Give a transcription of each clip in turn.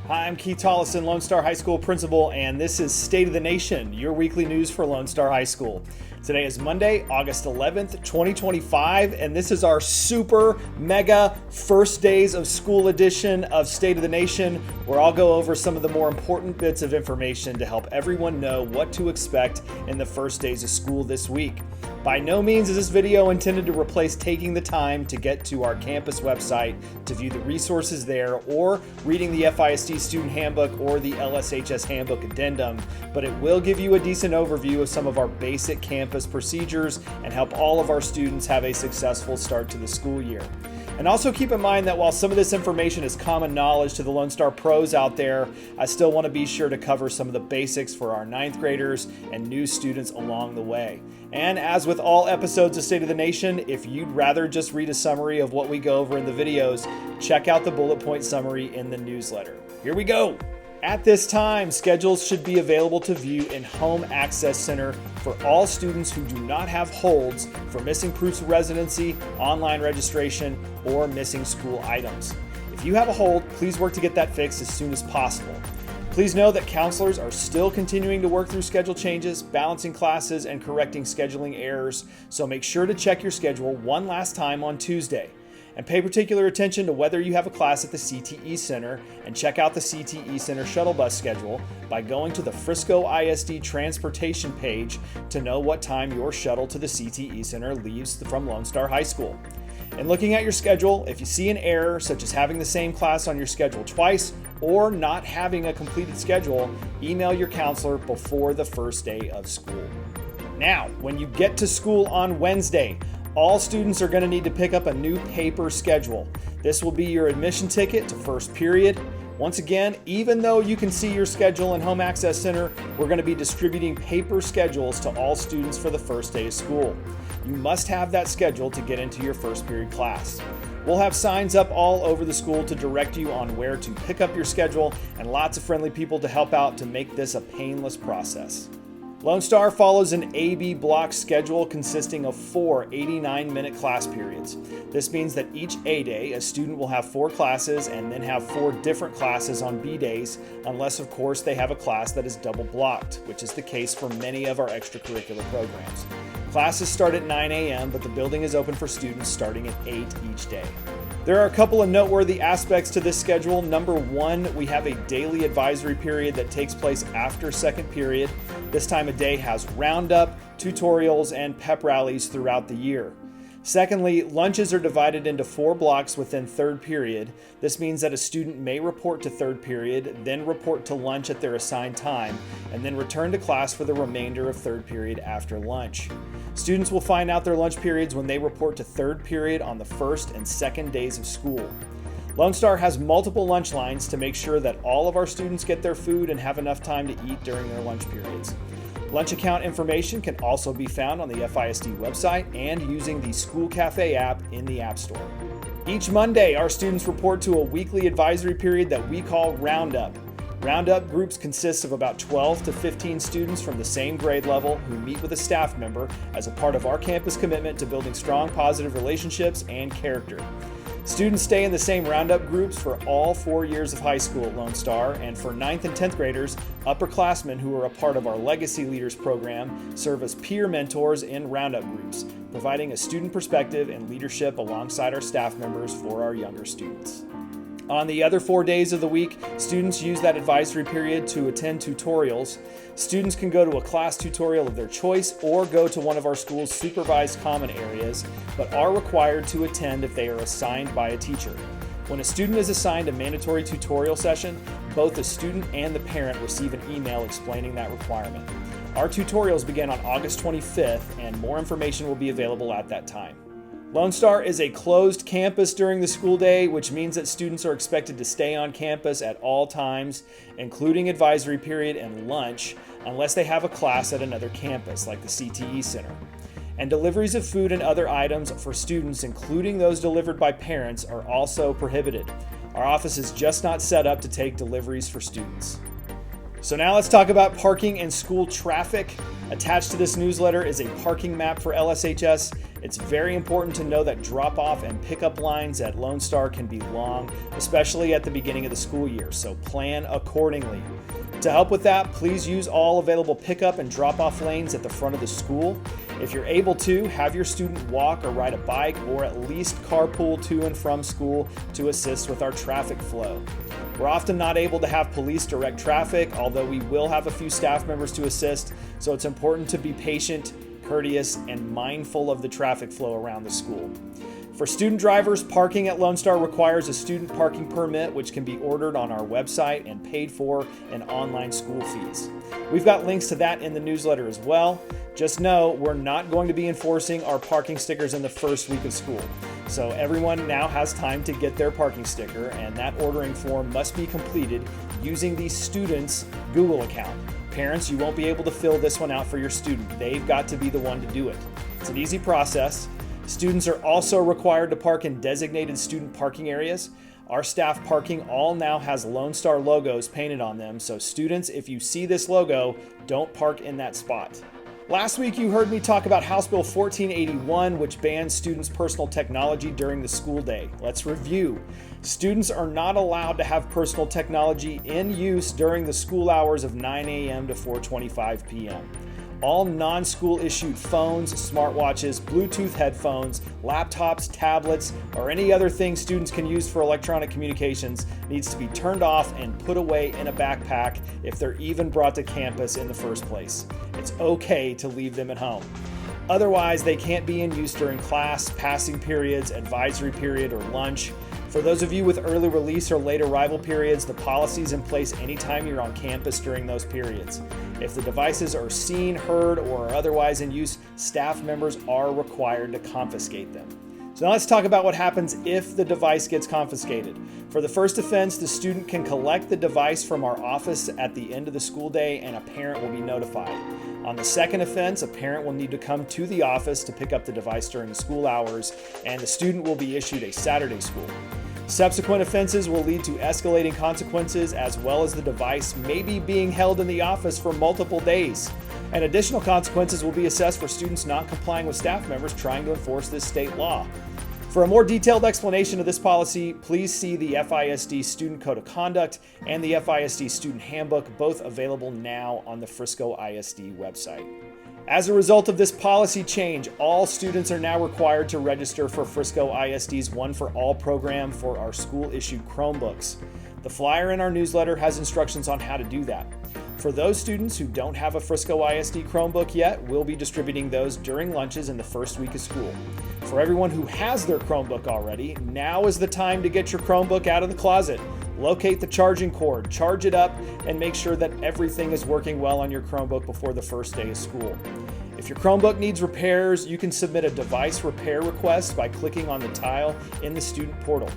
Hi, I'm Keith Tollison, Lone Star High School principal, and this is State of the Nation, your weekly news for Lone Star High School. Today is Monday, August 11th, 2025, and this is our super mega first days of school edition of State of the Nation, where I'll go over some of the more important bits of information to help everyone know what to expect in the first days of school this week. By no means is this video intended to replace taking the time to get to our campus website to view the resources there or reading the FISD student handbook or the LSHS handbook addendum, but it will give you a decent overview of some of our basic campus procedures and help all of our students have a successful start to the school year. And also keep in mind that while some of this information is common knowledge to the Lone Star pros out there, I still want to be sure to cover some of the basics for our 9th graders and new students along the way. And as with all episodes of State of the Nation, if you'd rather just read a summary of what we go over in the videos, check out the bullet point summary in the newsletter. Here we go. At this time, schedules should be available to view in Home Access Center for all students who do not have holds for missing proofs of residency, online registration, or missing school items. If you have a hold, please work to get that fixed as soon as possible. Please know that counselors are still continuing to work through schedule changes, balancing classes, and correcting scheduling errors, so make sure to check your schedule one last time on Tuesday. And pay particular attention to whether you have a class at the CTE Center, and check out the CTE Center shuttle bus schedule by going to the Frisco ISD transportation page to know what time your shuttle to the CTE Center leaves from Lone Star High School. And looking at your schedule, if you see an error such as having the same class on your schedule twice or not having a completed schedule, email your counselor before the first day of school. Now, when you get to school on Wednesday, all students are going to need to pick up a new paper schedule. This will be your admission ticket to first period. Once again, even though you can see your schedule in Home Access Center, we're going to be distributing paper schedules to all students for the first day of school. You must have that schedule to get into your first period class. We'll have signs up all over the school to direct you on where to pick up your schedule and lots of friendly people to help out to make this a painless process. Lone Star follows an AB block schedule consisting of 4 89-minute class periods. This means that each A day, a student will have 4 classes and then have 4 different classes on B days, unless of course they have a class that is double blocked, which is the case for many of our extracurricular programs. Classes start at 9 a.m., but the building is open for students starting at 8 each day. There are a couple of noteworthy aspects to this schedule. Number 1, we have a daily advisory period that takes place after second period. This time of day has roundup, tutorials, and pep rallies throughout the year. Secondly, lunches are divided into 4 blocks within third period. This means that a student may report to third period, then report to lunch at their assigned time, and then return to class for the remainder of third period after lunch. Students will find out their lunch periods when they report to third period on the first and second days of school. Lone Star has multiple lunch lines to make sure that all of our students get their food and have enough time to eat during their lunch periods. Lunch account information can also be found on the FISD website and using the School Cafe app in the App Store. Each Monday, our students report to a weekly advisory period that we call Roundup. Roundup groups consist of about 12 to 15 students from the same grade level who meet with a staff member as a part of our campus commitment to building strong, positive relationships and character. Students stay in the same Roundup groups for all 4 years of high school at Lone Star, and for 9th and 10th graders, upperclassmen who are a part of our Legacy Leaders program serve as peer mentors in Roundup groups, providing a student perspective and leadership alongside our staff members for our younger students. On the other 4 days of the week, students use that advisory period to attend tutorials. Students can go to a class tutorial of their choice or go to one of our school's supervised common areas, but are required to attend if they are assigned by a teacher. When a student is assigned a mandatory tutorial session, both the student and the parent receive an email explaining that requirement. Our tutorials begin on August 25th, and more information will be available at that time. Lone Star is a closed campus during the school day, which means that students are expected to stay on campus at all times, including advisory period and lunch, unless they have a class at another campus, like the CTE Center. And deliveries of food and other items for students, including those delivered by parents, are also prohibited. Our office is just not set up to take deliveries for students. So now let's talk about parking and school traffic. Attached to this newsletter is a parking map for LSHS. It's very important to know that drop-off and pickup lines at Lone Star can be long, especially at the beginning of the school year, so plan accordingly. To help with that, please use all available pickup and drop-off lanes at the front of the school. If you're able to, have your student walk or ride a bike or at least carpool to and from school to assist with our traffic flow. We're often not able to have police direct traffic, although we will have a few staff members to assist, so it's important to be patient, courteous, and mindful of the traffic flow around the school. For student drivers, parking at Lone Star requires a student parking permit, which can be ordered on our website and paid for in online school fees. We've got links to that in the newsletter as well. Just know we're not going to be enforcing our parking stickers in the first week of school. So everyone now has time to get their parking sticker, and that ordering form must be completed using the student's Google account. Parents, you won't be able to fill this one out for your student. They've got to be the one to do it. It's an easy process. Students are also required to park in designated student parking areas. Our staff parking all now has Lone Star logos painted on them, so students, if you see this logo, don't park in that spot. Last week you heard me talk about House Bill 1481, which bans students' personal technology during the school day. Let's review. Students are not allowed to have personal technology in use during the school hours of 9 a.m. to 4:25 p.m. All non-school issued phones, smartwatches, Bluetooth headphones, laptops, tablets, or any other thing students can use for electronic communications needs to be turned off and put away in a backpack if they're even brought to campus in the first place. It's okay to leave them at home. Otherwise, they can't be in use during class, passing periods, advisory period, or lunch. For those of you with early release or late arrival periods, the policy is in place anytime you're on campus during those periods. If the devices are seen, heard, or are otherwise in use, staff members are required to confiscate them. So now let's talk about what happens if the device gets confiscated. For the first offense, the student can collect the device from our office at the end of the school day and a parent will be notified. On the second offense, a parent will need to come to the office to pick up the device during the school hours, and the student will be issued a Saturday school. Subsequent offenses will lead to escalating consequences, as well as the device may be being held in the office for multiple days. And additional consequences will be assessed for students not complying with staff members trying to enforce this state law. For a more detailed explanation of this policy, please see the FISD Student Code of Conduct and the FISD Student Handbook, both available now on the Frisco ISD website. As a result of this policy change, all students are now required to register for Frisco ISD's One for All program for our school-issued Chromebooks. The flyer in our newsletter has instructions on how to do that. For those students who don't have a Frisco ISD Chromebook yet, we'll be distributing those during lunches in the first week of school. For everyone who has their Chromebook already, now is the time to get your Chromebook out of the closet. Locate the charging cord, charge it up, and make sure that everything is working well on your Chromebook before the first day of school. If your Chromebook needs repairs, you can submit a device repair request by clicking on the tile in the student portal.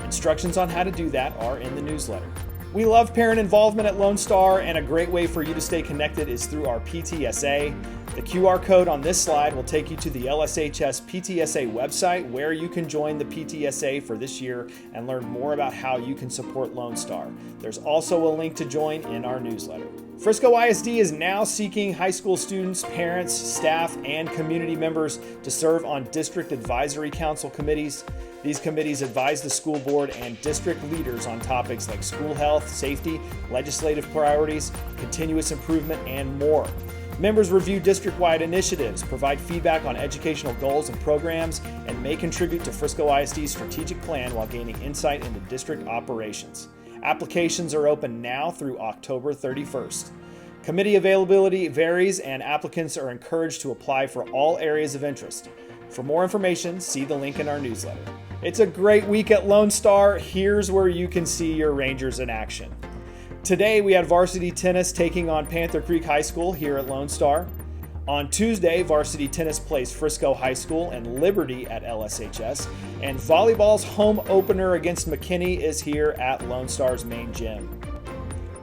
Instructions on how to do that are in the newsletter. We love parent involvement at Lone Star, and a great way for you to stay connected is through our PTSA. The QR code on this slide will take you to the LSHS PTSA website, where you can join the PTSA for this year and learn more about how you can support Lone Star. There's also a link to join in our newsletter. Frisco ISD is now seeking high school students, parents, staff, and community members to serve on district advisory council committees. These committees advise the school board and district leaders on topics like school health, safety, legislative priorities, continuous improvement, and more. Members review district-wide initiatives, provide feedback on educational goals and programs, and may contribute to Frisco ISD's strategic plan while gaining insight into district operations. Applications are open now through October 31st. Committee availability varies, and applicants are encouraged to apply for all areas of interest. For more information, see the link in our newsletter. It's a great week at Lone Star. Here's where you can see your Rangers in action. Today, we had varsity tennis taking on Panther Creek High School here at Lone Star. On Tuesday, varsity tennis plays Frisco High School and Liberty at LSHS. And volleyball's home opener against McKinney is here at Lone Star's main gym.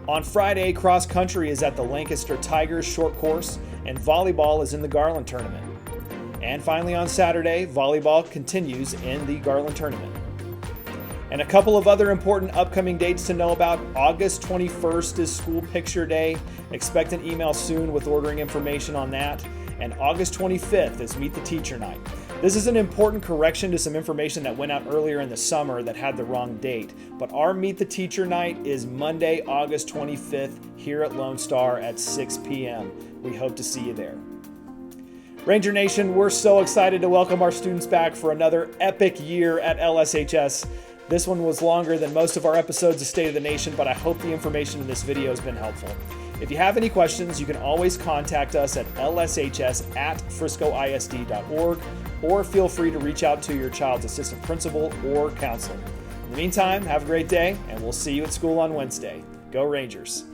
On Friday, cross country is at the Lancaster Tigers short course, and volleyball is in the Garland tournament. And finally on Saturday, volleyball continues in the Garland tournament. And a couple of other important upcoming dates to know about. August 21st is School Picture Day. Expect an email soon with ordering information on that. And August 25th is Meet the Teacher Night. This is an important correction to some information that went out earlier in the summer that had the wrong date. But our Meet the Teacher Night is Monday, August 25th here at Lone Star at 6 p.m. We hope to see you there. Ranger Nation, we're so excited to welcome our students back for another epic year at LSHS. This one was longer than most of our episodes of State of the Nation, but I hope the information in this video has been helpful. If you have any questions, you can always contact us at lshs@friscoisd.org, or feel free to reach out to your child's assistant principal or counselor. In the meantime, have a great day, and we'll see you at school on Wednesday. Go Rangers!